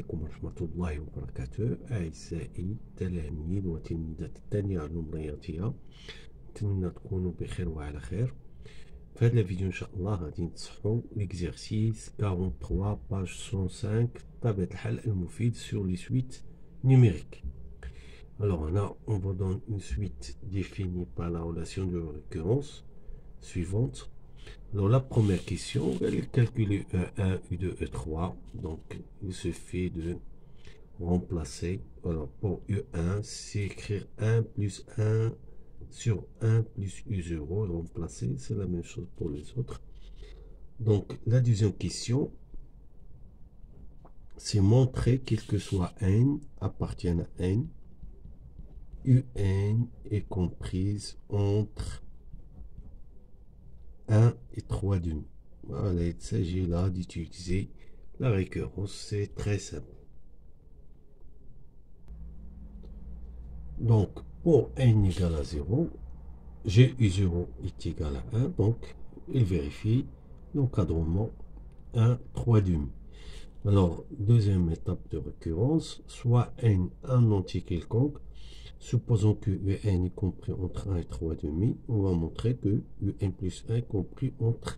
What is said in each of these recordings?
عليكم ورحمة الله وبركاته. أعزائي التلاميذ وتلميذات الثانية علوم رياضية، نتمنى تكونوا بخير وعلى خير. في هذا الفيديو إن شاء الله غادي نتصحوا l'exercice 43 page 105 طابع الحل المفيد sur les suites numériques. Alors là, on vous donne une suite définie par la relation de récurrence suivante. Alors la première question, elle est calculer E1, U2, E3. Donc il suffit de remplacer. Alors pour U1, c'est écrire 1 plus 1 sur 1 plus U0. Remplacer, c'est la même chose pour les autres. Donc la deuxième question, c'est montrer quel que soit n appartienne à n, UN est comprise entre 1 et 3 demi. Voilà, il s'agit là d'utiliser la récurrence, c'est très simple. Donc, pour n égale à 0, GU0 est égal à 1, donc il vérifie l'encadrement 1, 3 demi. Alors, deuxième étape de récurrence, soit n un entier quelconque. Supposons que UN est compris entre 1 et 3 demi, on va montrer que UN plus 1 est compris entre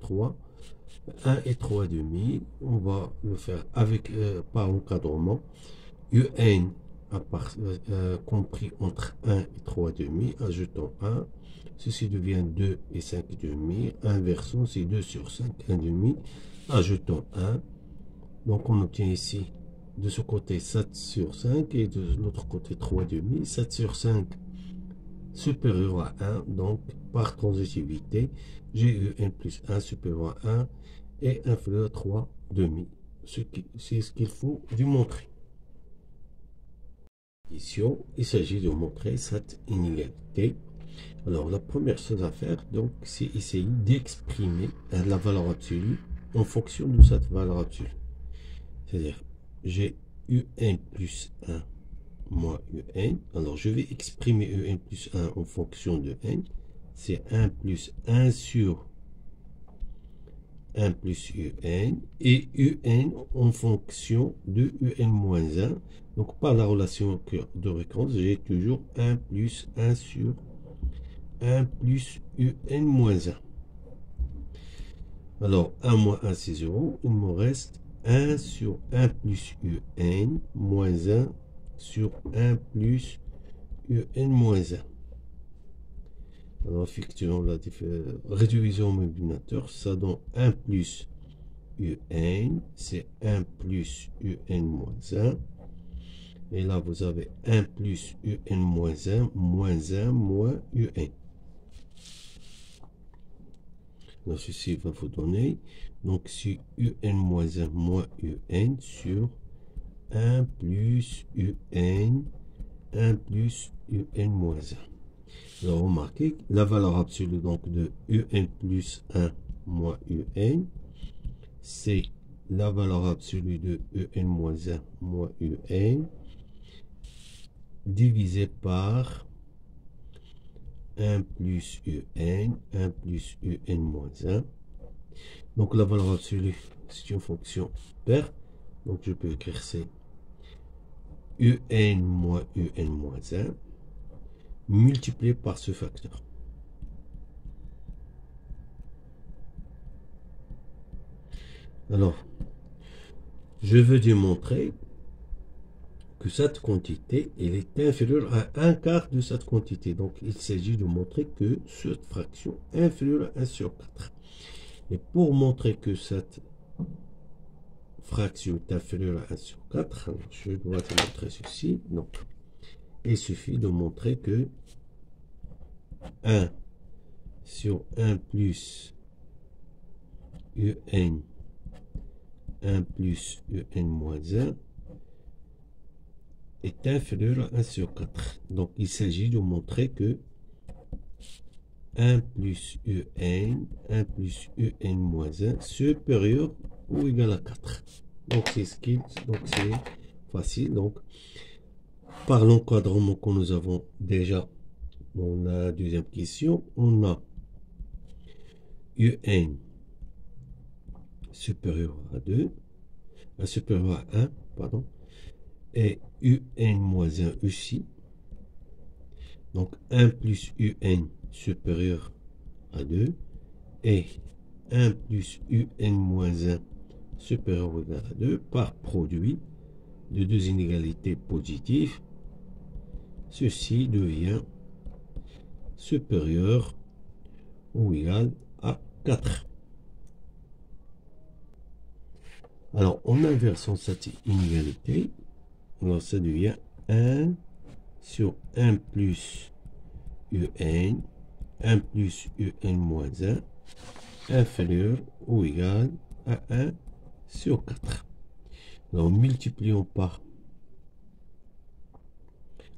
1 et 3 demi. On va le faire avec par encadrement. UN compris entre 1 et 3 demi, ajoutons 1. Ceci devient 2 et 5 demi. Inversons, c'est 2 sur 5, 1 demi. Ajoutons 1. Donc on obtient ici de ce côté 7 sur 5 et de l'autre côté 3 demi. 7 sur 5 supérieur à 1, donc par transitivité, j'ai eu n plus 1 supérieur à 1 et inférieur à 3 demi. C'est ce qu'il faut démontrer. Ici, il s'agit de montrer cette inégalité. Alors la première chose à faire, donc, c'est essayer d'exprimer la valeur absolue en fonction de cette valeur absolue. C'est-à-dire, j'ai UN plus 1 moins UN. Alors, je vais exprimer UN plus 1 en fonction de n. C'est 1 plus 1 sur 1 plus UN. Et UN en fonction de UN moins 1. Donc, par la relation de récurrence, j'ai toujours 1 plus 1 sur 1 plus UN moins 1. Alors, 1 moins 1, c'est 0. Il me reste 1 sur 1 plus UN moins 1 sur 1 plus UN moins 1. Alors, effectuons la réduisons au multiplicateur. Ça donne 1 plus UN, c'est 1 plus UN moins 1. Et là, vous avez 1 plus UN moins 1 moins UN. Donc, ceci va vous donner, donc, c'est UN moins 1 moins UN sur 1 plus UN, 1 plus UN moins 1. Alors, remarquez, la valeur absolue donc de UN plus 1 moins UN, c'est la valeur absolue de UN moins 1 moins UN, divisé par 1 plus UN, 1 plus UN moins 1. Donc la valeur absolue, c'est une fonction paire. Donc je peux écrire c'est UN moins UN moins 1 multiplié par ce facteur. Alors, je veux démontrer que cette quantité, elle est inférieure à un quart de cette quantité. Donc, il s'agit de montrer que cette fraction est inférieure à 1 sur 4. Et pour montrer que cette fraction est inférieure à 1 sur 4, alors je dois te montrer ceci. Donc, il suffit de montrer que 1 sur 1 plus UN, 1 plus UN moins 1, est inférieur à 1 sur 4. Donc, il s'agit de montrer que 1 plus UN, 1 plus UN moins 1 supérieur ou égal à 4. Donc, c'est facile. Donc, par l'encadrement que nous avons déjà dans la deuxième question, on a UN supérieur à 2, supérieur à 1, pardon, et un moins 1 ici. Donc 1 plus un supérieur à 2 et 1 plus un moins 1 supérieur ou égal à 2 par produit de deux inégalités positives. Ceci devient supérieur ou égal à 4. Alors, en inversant cette inégalité, alors ça devient 1 sur 1 plus un, 1 plus un moins 1, inférieur ou égal à 1 sur 4. Alors, multiplions par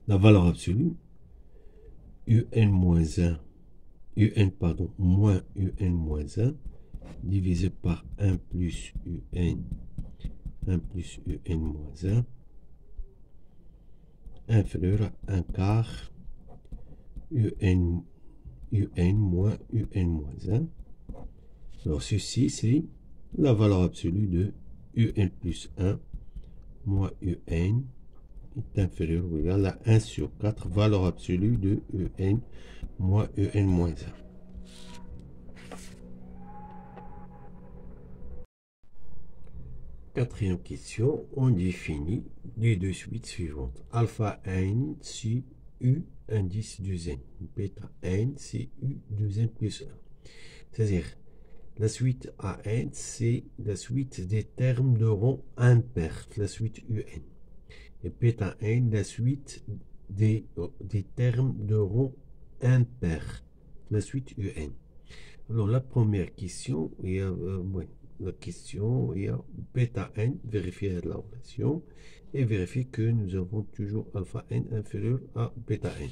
la valeur absolue, un moins 1, moins un moins 1, divisé par 1 plus un plus un moins 1, inférieur à 1 quart un moins un moins 1. Alors ceci, c'est la valeur absolue de un plus 1 moins un est inférieur ou égal à 1 sur 4, valeur absolue de un moins un moins 1. Quatrième question, on définit les deux suites suivantes. Alpha n si u indice 2n, bêta n c'est u 2n plus 1. C'est-à-dire, la suite an, c'est la suite des termes de rang impair, la suite un. Et bêta n, la suite des termes de rang impair, la suite un. Alors, la première question, il y a, la question, il y a bêta n, vérifier la relation et vérifier que nous avons toujours alpha n inférieur à bêta n.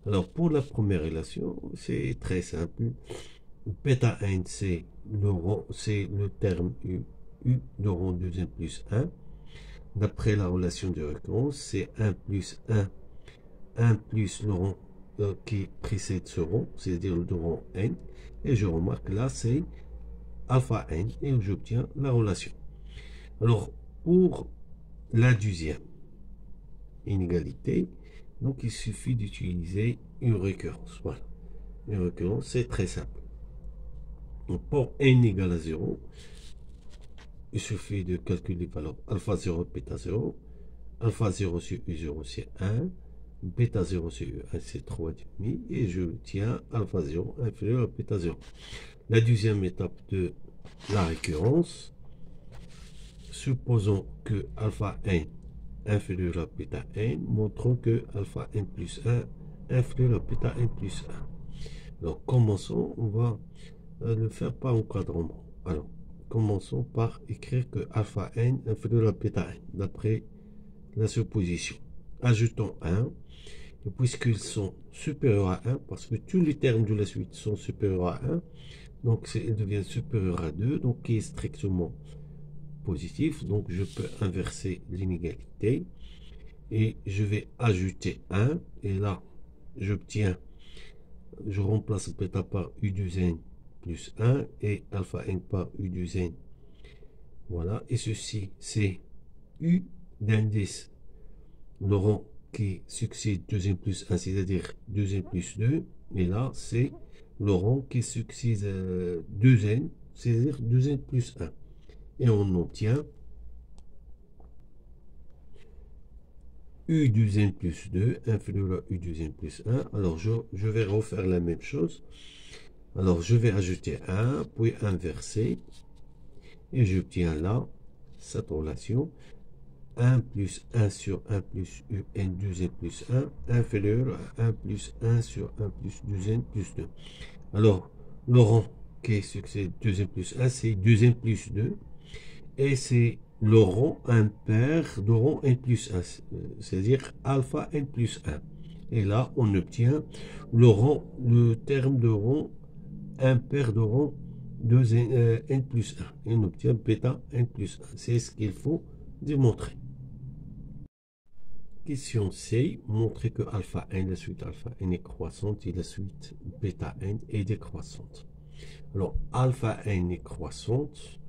Alors, pour la première relation, c'est très simple. Bêta n, c'est le terme u de rang 2n plus 1. D'après la relation de récurrence, c'est 1 plus 1 plus le rang qui précède ce rang, c'est-à-dire le rang n. Et je remarque là, c'est alpha n et j'obtiens la relation. Alors, pour la deuxième inégalité, donc il suffit d'utiliser une récurrence. Voilà. Une récurrence, c'est très simple. Donc, pour n égale à 0, il suffit de calculer valeur alpha 0, bêta 0. Alpha 0 sur u0, c'est 1. Bêta 0 sur u1, c'est 3,5. Et je tiens alpha 0 inférieur à bêta 0. La deuxième étape de la récurrence, supposons que alpha n inférieur à bêta n, montrons que alpha n plus 1 inférieur à bêta n plus 1. Alors commençons, on va le faire par encadrement. Alors commençons par écrire que alpha n inférieur à bêta n, d'après la supposition. Ajoutons 1, et puisqu'ils sont supérieurs à 1, parce que tous les termes de la suite sont supérieurs à 1, donc il devient supérieur à 2, donc qui est strictement positif. Donc je peux inverser l'inégalité et je vais ajouter 1, et là j'obtiens, je remplace bêta par u2n plus 1 et alpha n par u2n. Voilà, et ceci c'est u d'indice, le rang qui succède 2n plus 1, c'est-à-dire 2n plus 2, et là c'est le rang qui succède 2n, c'est-à-dire 2n plus 1. Et on obtient u2n plus 2 inférieur à u2n plus 1. Alors je vais refaire la même chose. Alors je vais ajouter 1, puis inverser, et j'obtiens là cette relation. 1 plus 1 sur 1 plus un 2n plus 1 inférieur à 1 plus 1 sur 1 plus 2n plus 2. Alors, le rang qui succède 2n plus 1, c'est 2n plus 2. Et c'est le rang impair de rang n plus 1, c'est-à-dire alpha n plus 1. Et là, on obtient le terme de rang impair de rang 2n n plus 1. Et on obtient bêta n plus 1. C'est ce qu'il faut démontrer. Question C, montrer que alpha n, la suite alpha n est croissante et la suite bêta n est décroissante. Alors, alpha n est croissante,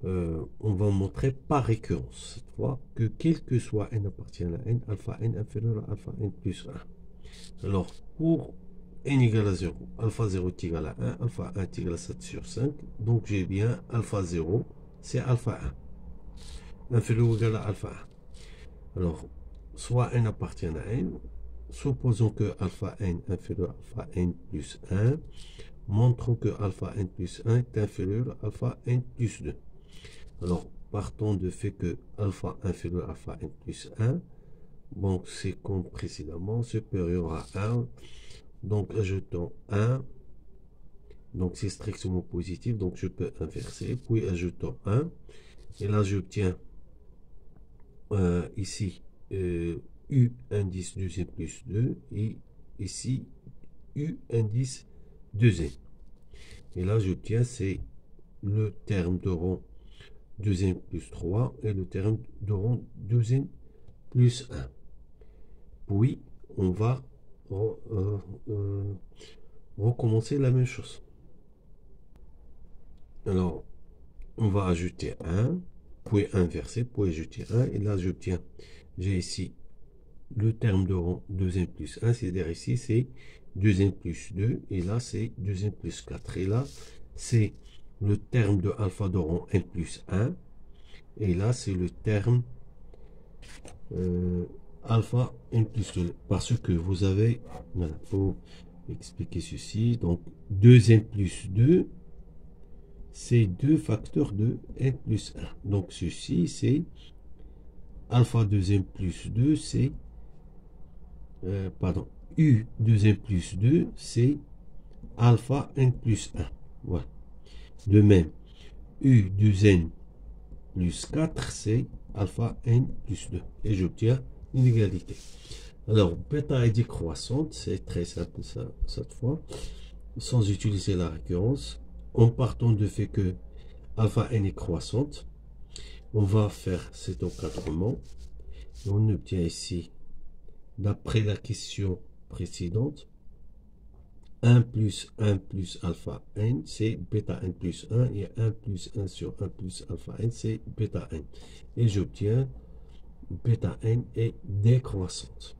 on va montrer par récurrence cette fois que quel que soit n appartient à n, alpha n inférieur à alpha n plus 1. Alors, pour n égale à 0, alpha 0 est égal à 1, alpha 1 est égal à 7 sur 5. Donc, j'ai bien alpha 0, c'est alpha 1. Inférieur ou égal à alpha 1. Alors, soit n appartient à n, supposons que alpha n inférieur à alpha n plus 1, montrons que alpha n plus 1 est inférieur à alpha n plus 2. Alors, partons du fait que alpha inférieur à alpha n plus 1, donc c'est comme précédemment, supérieur à 1, donc ajoutons 1, donc c'est strictement positif, donc je peux inverser, puis ajoutons 1, et là j'obtiens ici U indice 2n plus 2, et ici U indice 2n. Et là j'obtiens, c'est le terme de rond 2n plus 3 et le terme de rond 2n plus 1. Puis, on va recommencer la même chose. Alors, on va ajouter 1, puis inverser, puis ajouter 1. Et là, j'obtiens, j'ai ici le terme de rond 2n plus 1. C'est-à-dire ici, c'est 2n plus 2. Et là, c'est 2n plus 4. Et là, c'est le terme de alpha de rond n plus 1. Et là, c'est le terme alpha n plus 2. Parce que vous avez, voilà, pour expliquer ceci, donc 2n plus 2, c'est 2 facteurs de n plus 1. Donc ceci, c'est alpha 2n plus 2, c'est, pardon, u 2n plus 2, c'est alpha n plus 1. Voilà. De même, u 2n plus 4, c'est alpha n plus 2. Et j'obtiens une égalité. Alors, bêta est décroissante, c'est très simple ça, cette fois, sans utiliser la récurrence. En partant du fait que alpha n est croissante, on va faire cet encadrement. Et on obtient ici, d'après la question précédente, 1 plus 1 plus alpha n, c'est bêta n plus 1, et 1 plus 1 sur 1 plus alpha n, c'est bêta n. Et j'obtiens bêta n est décroissante.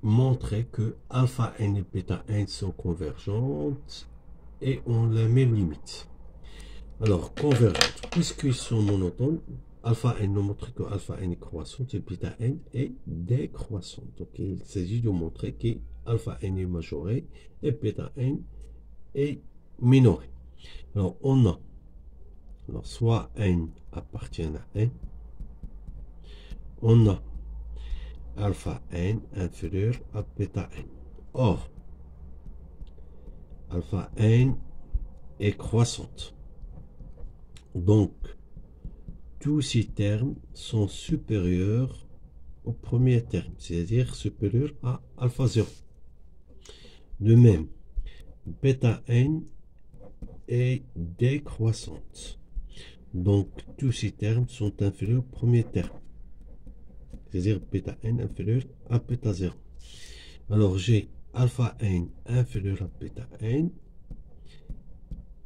Montrer que alpha n et bêta n sont convergentes et ont la même limite. Alors, convergentes, puisqu'ils sont monotones, alpha n nous montre que alpha n est croissante et bêta n est décroissante. Donc, il s'agit de montrer que alpha n est majoré et bêta n est minoré. Alors, on a, alors, soit n appartient à n, on a alpha n inférieur à bêta n. Or, alpha n est croissante. Donc, tous ces termes sont supérieurs au premier terme, c'est-à-dire supérieurs à alpha 0. De même, bêta n est décroissante. Donc, tous ces termes sont inférieurs au premier terme, c'est-à-dire bêta n inférieur à bêta 0. Alors, j'ai alpha n inférieur à bêta n,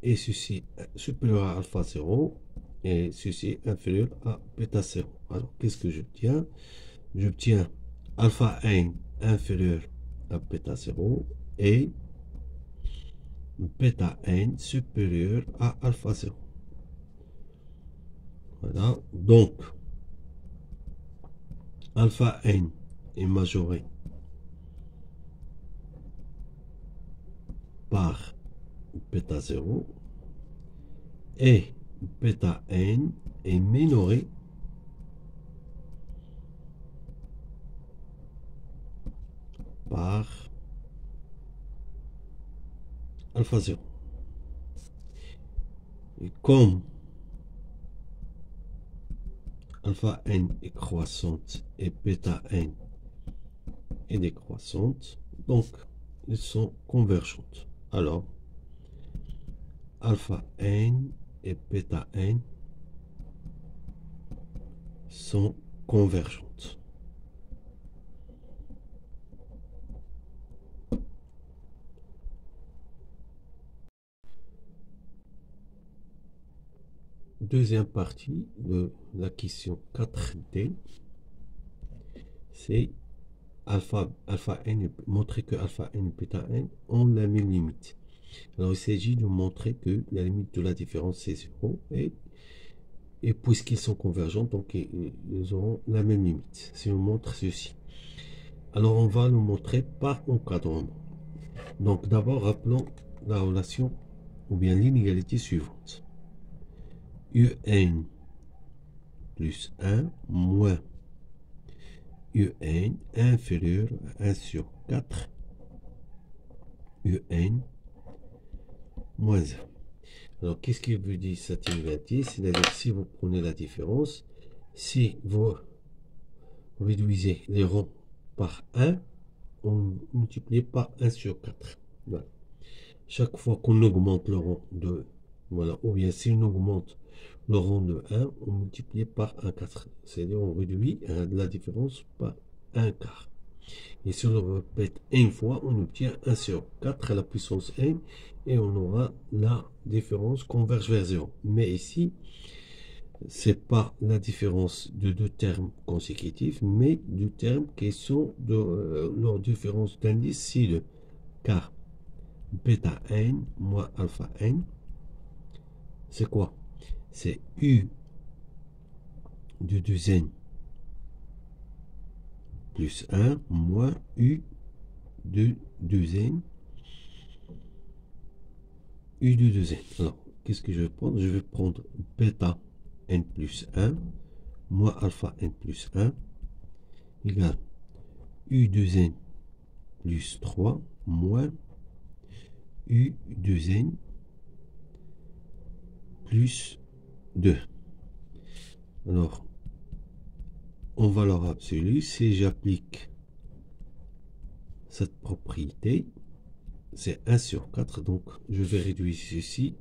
et ceci supérieur à alpha 0, et ceci inférieur à bêta 0. Alors, qu'est-ce que j'obtiens? J'obtiens alpha n inférieur à bêta 0 et bêta n supérieur à alpha 0. Voilà, donc alpha n est majoré par bêta 0 et bêta n est minoré par alpha 0. Et comme alpha n est croissante et bêta n est décroissante, donc ils sont convergentes. Alors, alpha n et bêta n sont convergentes. deuxième partie de la question 4D, c'est alpha n, montrer que alpha n et bêta n ont la même limite. Alors il s'agit de montrer que la limite de la différence c'est 0 et puisqu'ils sont convergents, donc ils auront la même limite. Si on montre ceci, alors on va le montrer par encadrement. Donc d'abord rappelons la relation ou bien l'inégalité suivante. Un plus 1 moins un inférieur à 1 sur 4 un moins 1. Alors qu'est-ce qu'il veut dire cette inégalité? C'est-à-dire si vous prenez la différence, si vous réduisez les rangs par 1, on multiplie par 1 sur 4. Voilà. Chaque fois qu'on augmente le rang de, voilà, ou bien si on augmente le rang de 1, on multiplie par 1 4. C'est-à-dire on réduit la différence par 1 quart. Et si on le répète une fois, on obtient 1 sur 4 à la puissance n et on aura la différence converge vers 0. Mais ici, c'est pas la différence de deux termes consécutifs, mais du terme qui sont de leur différence d'indice si le car bêta n moins alpha n, c'est quoi? C'est u de 2n plus 1 moins u de 2n u de 2n. Alors, qu'est-ce que je vais prendre? Je vais prendre bêta n plus 1 moins alpha n plus 1 égale u 2n plus 3 moins u 2n plus 2. Alors, en valeur absolue, si j'applique cette propriété, c'est 1 sur 4, donc je vais réduire ceci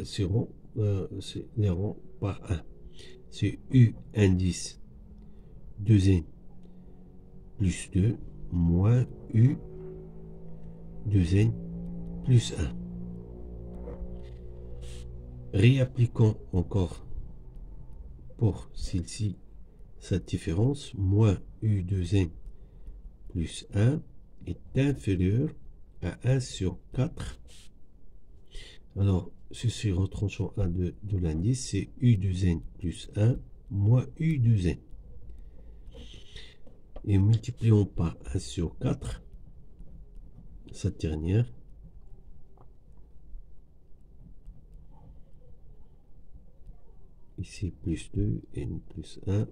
sur les rangs par 1. C'est u indice 2n plus 2 moins u 2n plus 1. Réappliquons encore pour celle-ci cette différence, moins u 2n plus 1 est inférieur à 1 sur 4. Alors, ceci retranchant à de l'indice, c'est u 2n plus 1 moins u 2n. Et multiplions par 1 sur 4, cette dernière. Ici, plus 2, n plus 1.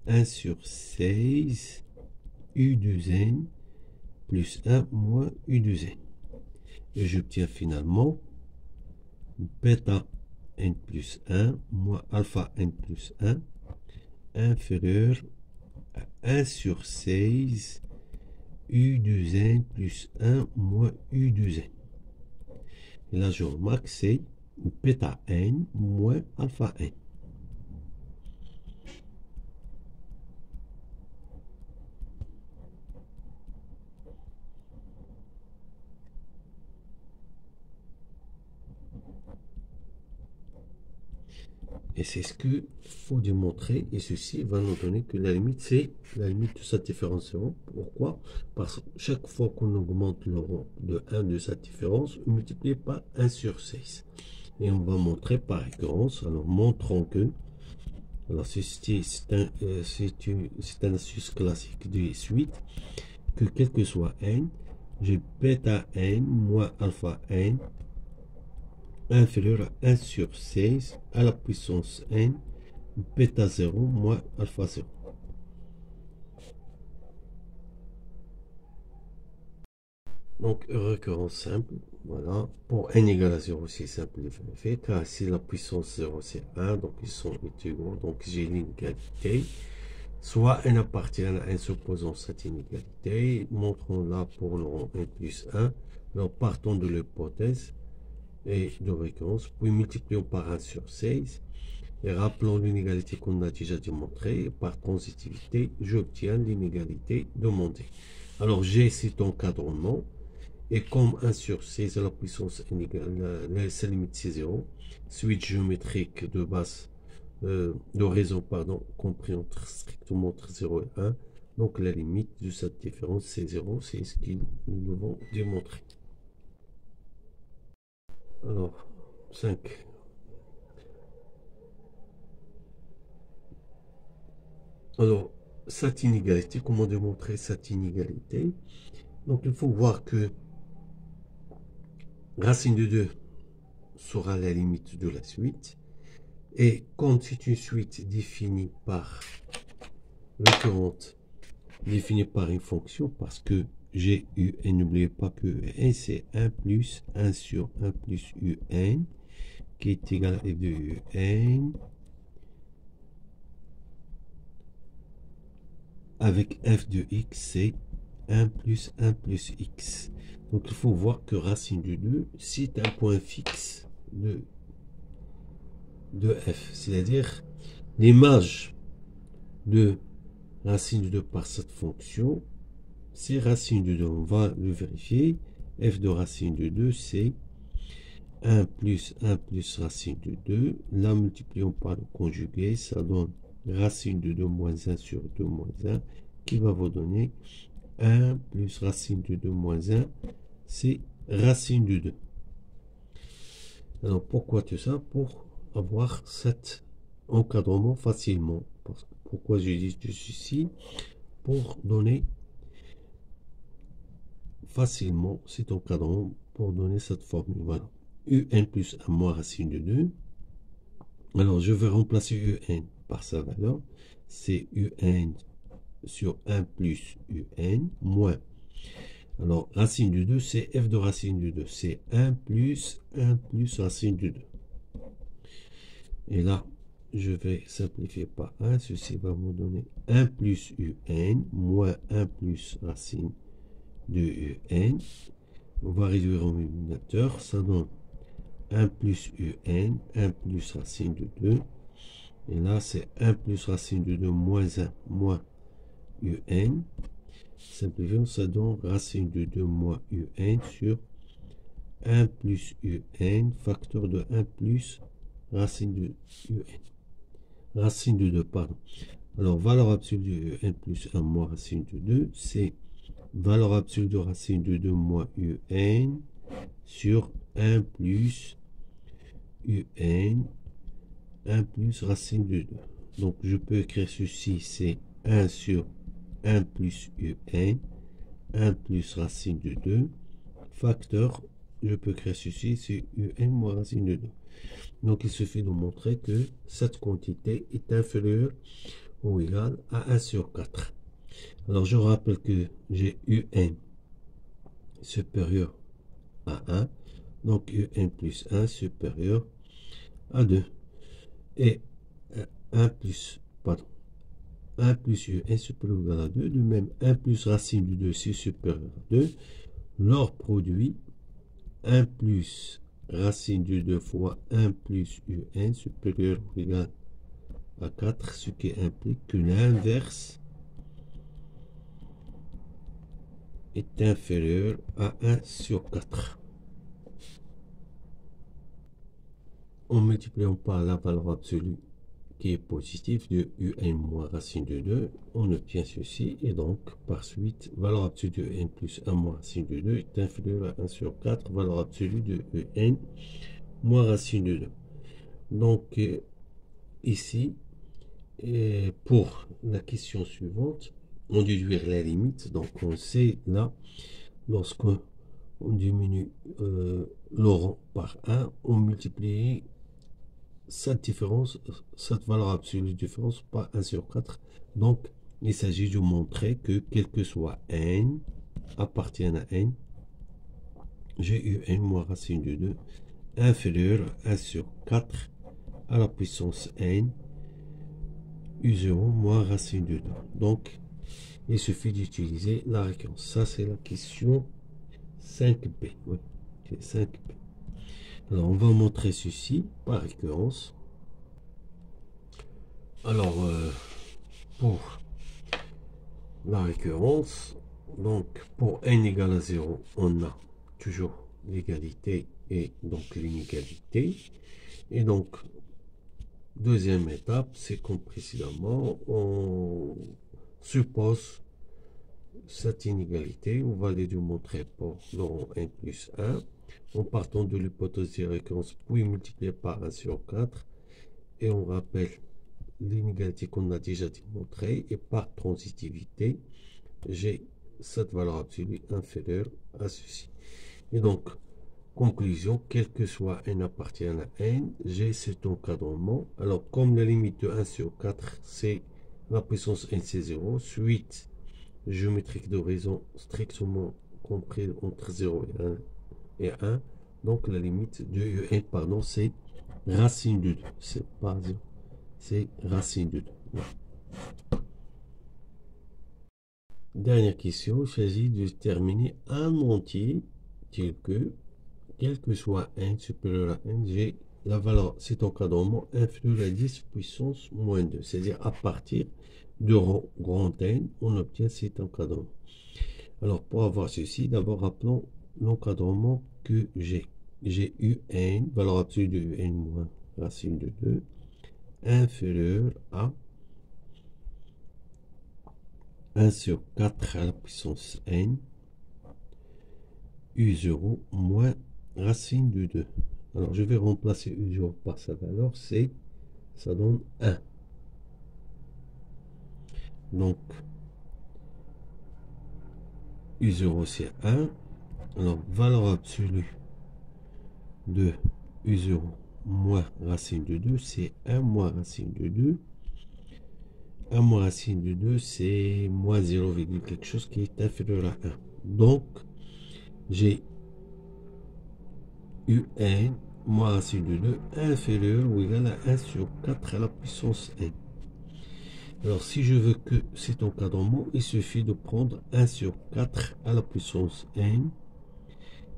1 sur 16, u 2n plus 1 moins u 2n. Et j'obtiens finalement bêta n plus 1 moins alpha n plus 1 inférieur à 1 sur 16 u 2n plus 1 moins u 2n. Et là, je remarque c'est bêta n moins alpha n. Et c'est ce qu'il faut démontrer, et ceci va nous donner que la limite, c'est la limite de cette différence. Pourquoi? Parce que chaque fois qu'on augmente le rang de 1 de cette différence, on multiplie par 1 sur 16. Et on va montrer par récurrence, alors montrons que, alors ceci c'est un astuce classique de suite, que quel que soit n, j'ai bêta n moins alpha n inférieur à 1 sur 16 à la puissance n, bêta 0 moins alpha 0. Donc, récurrence simple, voilà. Pour n égale à 0, c'est simple de vérifier, car si la puissance 0 c'est 1, donc ils sont égaux, donc j'ai l'inégalité. Soit n appartient à n supposant cette inégalité, montrons-la pour le rang n plus 1. Alors, partons de l'hypothèse et de récurrence, puis multiplions par 1 sur 16 et rappelons l'inégalité qu'on a déjà démontrée. Par transitivité, j'obtiens l'inégalité demandée. Alors j'ai cet encadrement Et comme 1 sur 16 à la puissance n égale, sa limite c'est 0, suite géométrique de base, de raison, pardon, compris strictement entre 0 et 1. Donc la limite de cette différence c'est 0, c'est ce que nous devons démontrer. Alors, 5. Alors, cette inégalité, comment démontrer cette inégalité? Donc il faut voir que racine de 2 sera la limite de la suite. Et comme c'est une suite définie par récurrente, définie par une fonction, parce que j'ai un, n'oubliez pas que n c'est 1 plus 1 sur 1 plus un, qui est égal à f de un, avec f de x, c'est 1 plus x. Donc il faut voir que racine de 2, c'est un point fixe de f, c'est-à-dire l'image de racine de 2 par cette fonction, c'est racine de 2. On va le vérifier. F de racine de 2, c'est 1 plus racine de 2. Là, multiplions par le conjugué, ça donne racine de 2 moins 1 sur 2 moins 1, qui va vous donner 1 plus racine de 2 moins 1, c'est racine de 2. Alors, pourquoi tout ça? Pour avoir cet encadrement facilement. Pourquoi je dis ceci? Pour donner facilement cet encadrement, pour donner cette formule. Voilà. Un plus 1 moins racine de 2. Alors, je vais remplacer un par sa valeur. C'est un sur 1 plus un moins. Alors, racine de 2, c'est f de racine de 2. C'est 1 plus racine de 2. Et là, je vais simplifier par 1. Ceci va me donner 1 plus un moins 1 plus racine de un. On va réduire au dénominateur. Ça donne 1 plus un, 1 plus racine de 2. Et là, c'est 1 plus racine de 2 moins 1 moins un. Simplifions, ça donne racine de 2 moins un sur 1 plus un, facteur de 1 plus racine de un. Racine de 2, pardon. Alors, valeur absolue de 1 plus 1 moins racine de 2, c'est valeur absolue de racine de 2 moins un sur 1 plus un, 1 plus racine de 2. Donc, je peux écrire ceci, c'est 1 sur 1 plus un, 1 plus racine de 2, facteur, je peux écrire ceci, c'est un moins racine de 2. Donc, il suffit de montrer que cette quantité est inférieure ou égale à 1 sur 4. Alors, je rappelle que j'ai un supérieur à 1, donc un plus 1 supérieur à 2. Et 1 plus, pardon, 1 plus un supérieur ou égal à 2, de même 1 plus racine de 2, c'est supérieur à 2. Leur produit, 1 plus racine de 2 fois 1 plus un supérieur ou égal à 4, ce qui implique que l'inverse est inférieur à 1 sur 4. En multipliant par la valeur absolue qui est positive de un moins racine de 2, on obtient ceci, et donc par suite, valeur absolue de n plus 1 moins racine de 2 est inférieure à 1 sur 4, valeur absolue de n moins racine de 2. Donc ici, pour la question suivante, on déduire la limite, donc on sait là, lorsqu'on diminue le rang par 1, on multiplie cette différence, cette valeur absolue de différence par 1 sur 4. Donc, il s'agit de montrer que quel que soit n appartienne à n, j'ai eu n moins racine de 2 inférieur à 1 sur 4 à la puissance n u0 moins racine de 2. Donc, il suffit d'utiliser la récurrence. Ça, c'est la question 5b. Oui, c'est 5b. Alors, on va montrer ceci par récurrence. Alors, pour la récurrence, donc pour n égale à 0, on a toujours l'égalité et donc l'inégalité. Et donc, deuxième étape, c'est comme précédemment, on suppose cette inégalité. On va les démontrer pour dans n plus 1 en partant de l'hypothèse de récurrence, puis multiplié par 1 sur 4. Et on rappelle l'inégalité qu'on a déjà démontrée. Et par transitivité, j'ai cette valeur absolue inférieure à ceci. Et donc, conclusion, quel que soit n appartient à n, j'ai cet encadrement. Alors, comme la limite de 1 sur 4, c'est la puissance n, c'est 0, suite géométrique de raison strictement compris entre 0 et 1, donc la limite de n, pardon, c'est racine de 2. C'est pas 0, c'est racine de 2. Voilà. Dernière question, il s'agit de déterminer un entier tel que, quel que soit n supérieur à n, j'ai la valeur, cet encadrement inférieur à 10 puissance moins 2. C'est-à-dire à partir de rang grand N, on obtient cet encadrement. Alors pour avoir ceci, d'abord rappelons l'encadrement que j'ai. J'ai un, valeur absolue de un moins racine de 2, inférieur à 1 sur 4 à la puissance n, u0 moins racine de 2. Alors je vais remplacer u0 par sa valeur, c'est, ça donne 1. Donc u0 c'est 1. Alors valeur absolue de u0 moins racine de 2, c'est 1 moins racine de 2. 1 moins racine de 2, c'est moins 0, quelque chose qui est inférieur à 1. Donc, j'ai un moins racine de 2 inférieur ou égal à 1 sur 4 à la puissance n. Alors, si je veux que cet encadrement, il suffit de prendre 1 sur 4 à la puissance n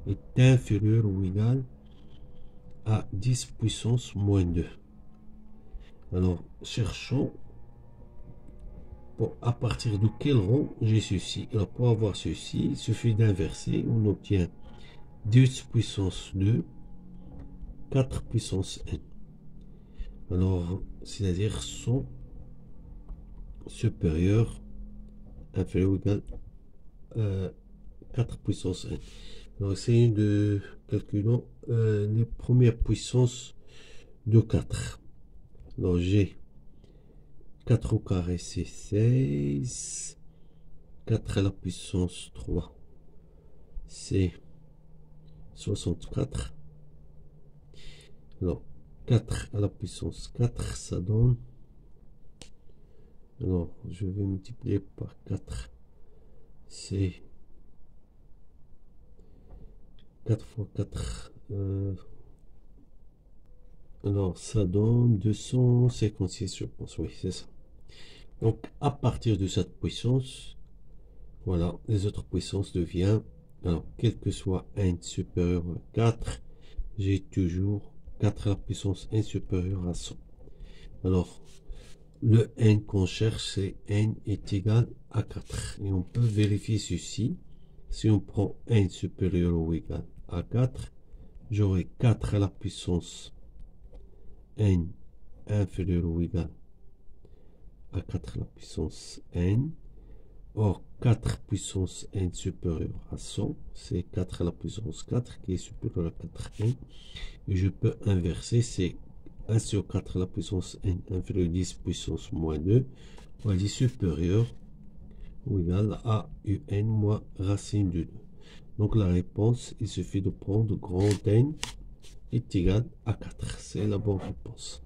est inférieur ou égal à 10 puissance moins 2. Alors, cherchons à partir de quel rang j'ai ceci. Alors, pour avoir ceci, il suffit d'inverser. On obtient 10 puissance 2, 4 puissance n. Alors, c'est-à-dire 100 supérieur, inférieur ou égal à 4 puissance n. Alors, essayons de calculer les premières puissances de 4. Alors, j'ai 4 au carré, c'est 16. 4 à la puissance 3, c'est 64. Alors, 4 à la puissance 4, ça donne... Alors, je vais multiplier par 4. C'est 4 fois 4. Alors, ça donne 256, je pense. Oui, c'est ça. Donc, à partir de cette puissance, voilà, les autres puissances deviennent, alors, quel que soit n supérieur à 4, j'ai toujours 4 à la puissance n supérieur à 100. Alors, le n qu'on cherche, c'est n est égal à 4. Et on peut vérifier ceci. Si on prend n supérieur ou égal à 4, j'aurai 4 à la puissance n inférieur ou égal à 4 à la puissance n. Or, 4 puissance n supérieur à 100, c'est 4 à la puissance 4 qui est supérieur à 4n. Et je peux inverser, c'est 1 sur 4 à la puissance n inférieur à 10 puissance moins 2, on va dire supérieur ou égal à un moins racine de 2. Donc la réponse, il suffit de prendre grand N est égal à 4. C'est la bonne réponse.